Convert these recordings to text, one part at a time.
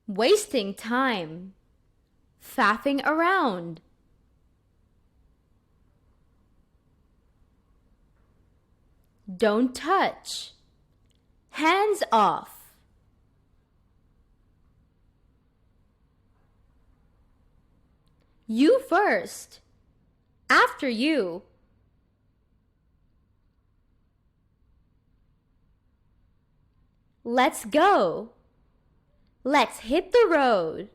Wasting time. Faffing around. Don't touch. Hands off. You first. After you. Let's go. Let's hit the road.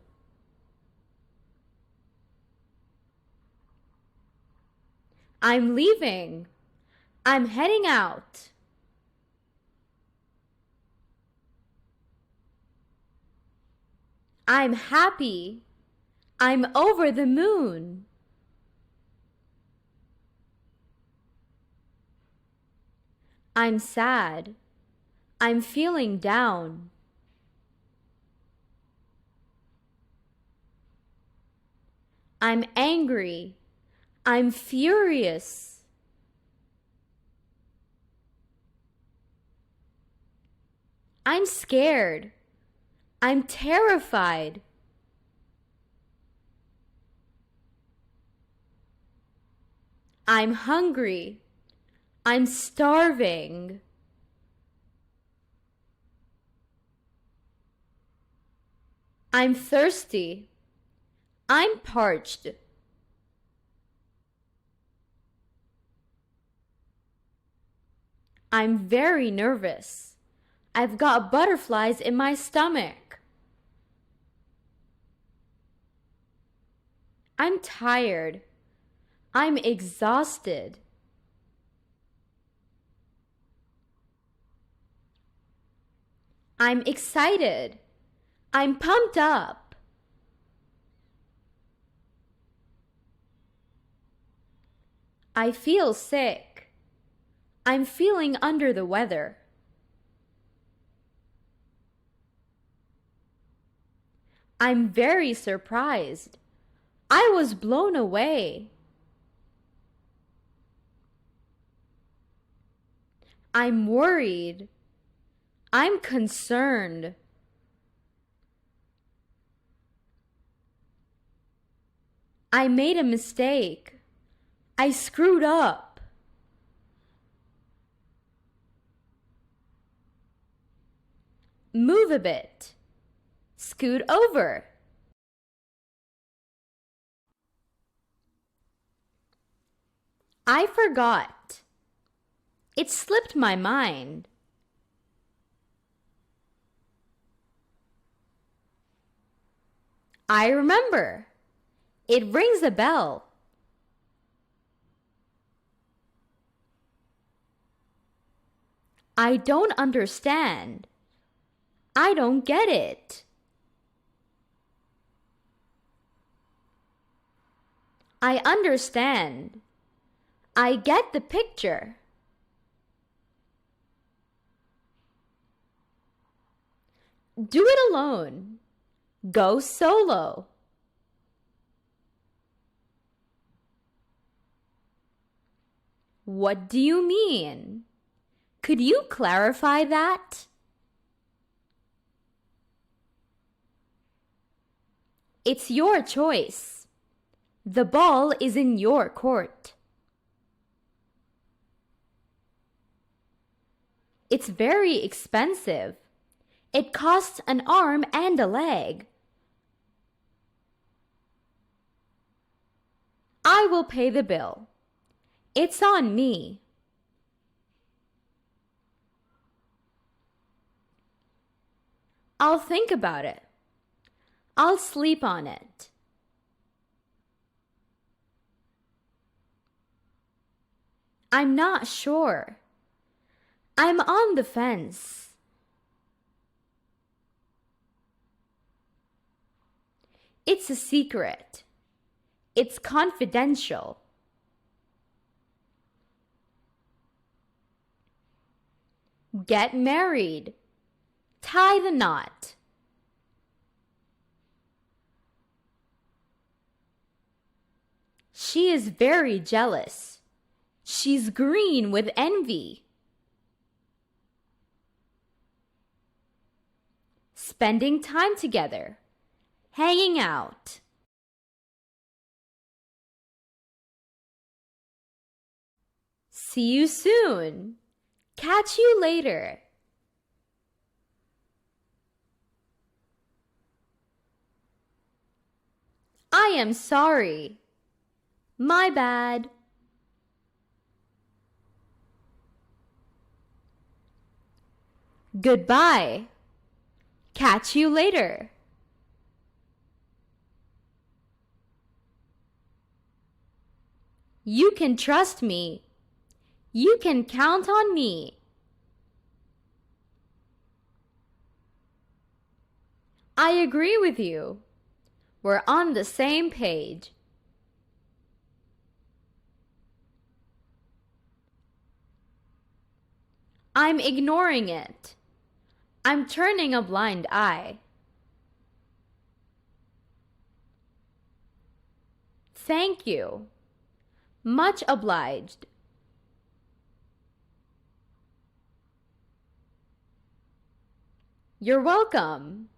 I'm leaving. I'm heading out. I'm happy. I'm over the moon. I'm sad. I'm feeling down. I'm angry. I'm furious. I'm scared. I'm terrified. I'm hungry. I'm starving. I'm thirsty. I'm parched. I'm very nervous. I've got butterflies in my stomach. I'm tired. I'm exhausted. I'm excited. I'm pumped up. I feel sick. I'm feeling under the weather. I'm very surprised. I was blown away. I'm worried. I'm concerned. I made a mistake. I screwed up. Move a bit. Scoot over. I forgot. It slipped my mind. I remember. It rings a bell. I don't understand. I don't get it. I understand. I get the picture. Do it alone. Go solo. What do you mean? Could you clarify that? It's your choice. The ball is in your court. It's very expensive. It costs an arm and a leg. I will pay the bill. It's on me. I'll think about it. I'll sleep on it. I'm not sure. I'm on the fence. It's a secret. It's confidential. Get married. Tie the knot. She is very jealous. She's green with envy. spending time together, hanging out. See you soon. Catch you later. I am sorry. My bad. Goodbye. Catch you later. You can trust me. You can count on me. I agree with you. We're on the same page. I'm ignoring it. I'm turning a blind eye. Thank you. Much obliged. You're welcome.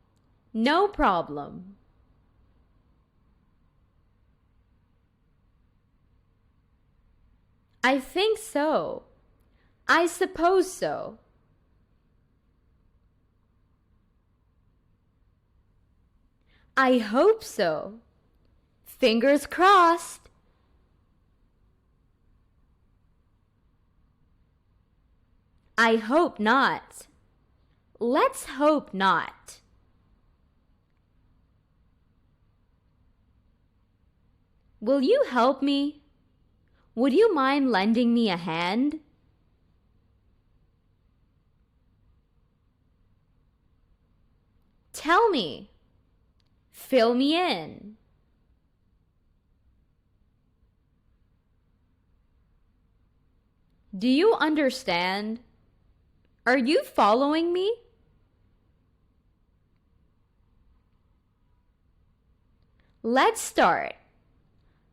No problem. I think so. I suppose so. I hope so. Fingers crossed. I hope not. Let's hope not. Will you help me? Would you mind lending me a hand? Tell me. Fill me in. Do you understand? Are you following me? Let's start.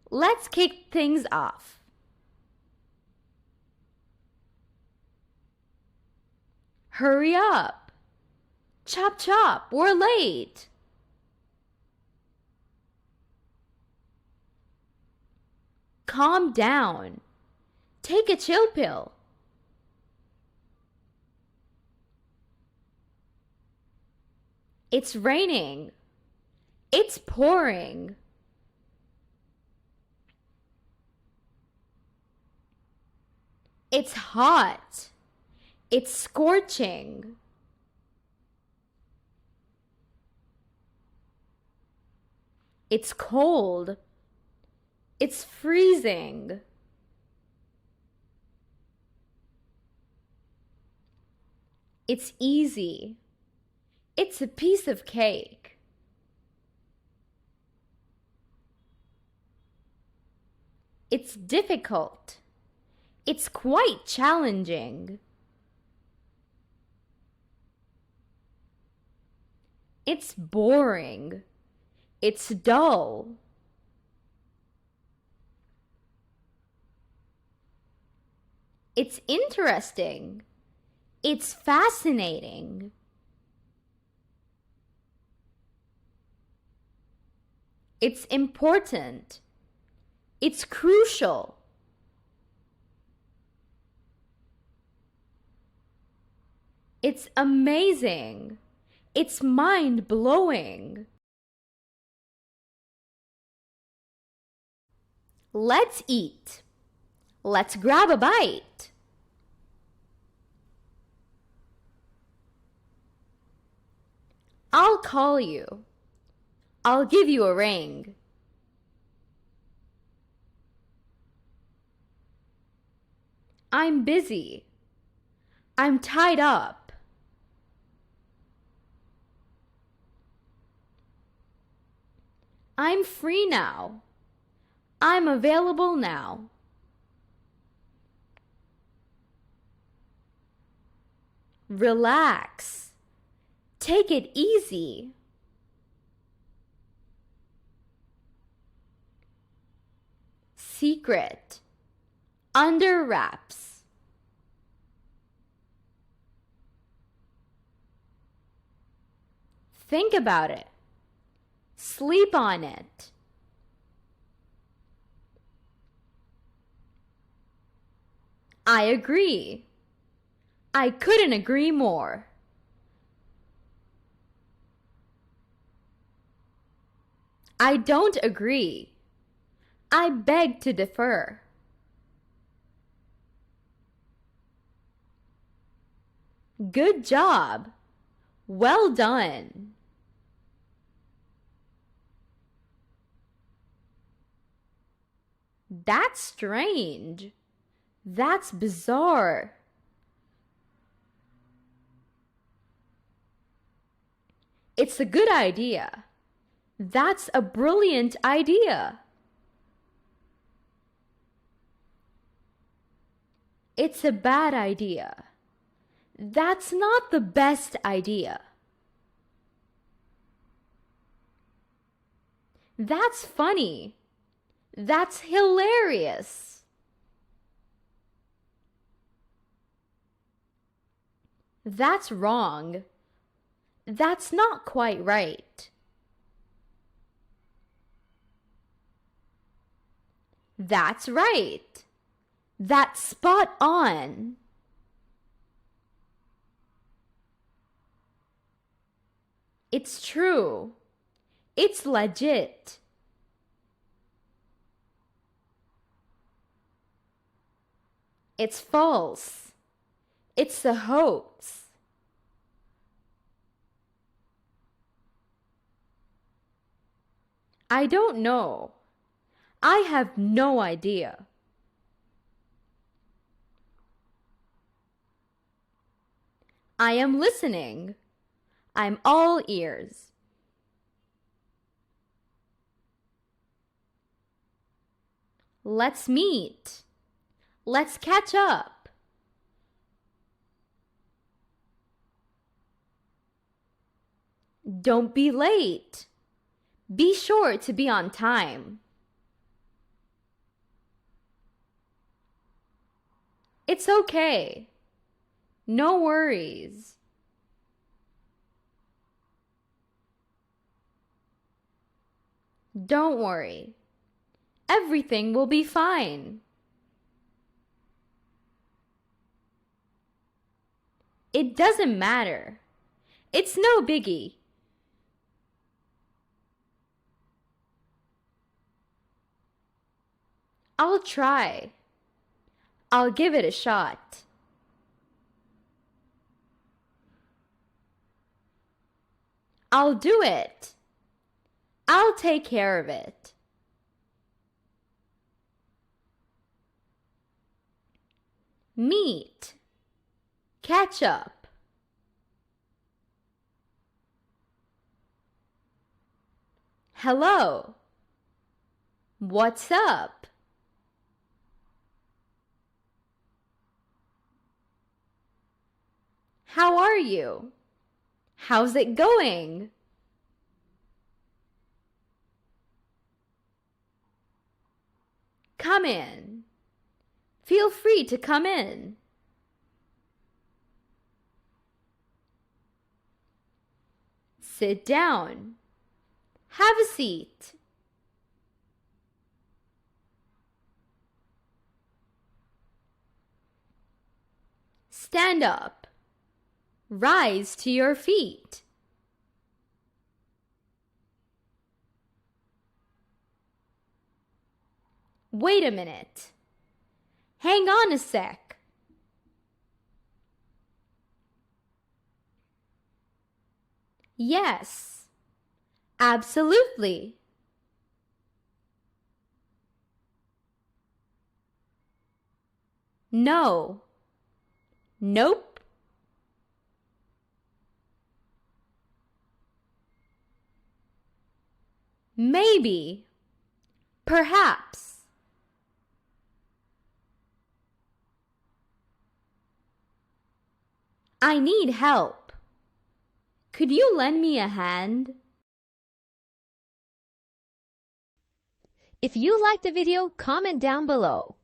Let's kick things off. Hurry up. Chop chop, we're late. Calm down. Take a chill pill. It's raining. It's pouring. It's hot. It's scorching. It's cold. It's freezing. It's easy. It's a piece of cake. It's difficult. It's quite challenging. It's boring. It's dull. It's interesting. It's fascinating. It's important. It's crucial. It's amazing. It's mind-blowing. Let's eat. Let's grab a bite. I'll call you. I'll give you a ring. I'm busy. I'm tied up. I'm free now. I'm available now. Relax. Take it easy. Secret. Under wraps. Think about it. Sleep on it. I agree. I couldn't agree more. I don't agree. I beg to differ. Good job. Well done. That's strange. That's bizarre. It's a good idea. That's a brilliant idea. It's a bad idea. That's not the best idea. That's funny. That's hilarious. That's wrong. That's not quite right. That's right. That's spot on. It's true. It's legit. It's false. It's a hoax. I don't know. I have no idea. I am listening. I'm all ears. Let's meet. Let's catch up. Don't be late. Be sure to be on time. It's okay. No worries. Don't worry. Everything will be fine. It doesn't matter. It's no biggie. I'll try. I'll give it a shot. I'll do it. I'll take care of it. Meet. Catch up. Hello. What's up? How are you? How's it going? Come in. Feel free to come in. Sit down. Have a seat. Stand up. Rise to your feet. Wait a minute. Hang on a sec. Yes, absolutely. No. Nope. Maybe. Perhaps. I need help. Could you lend me a hand? If you liked the video, comment down below.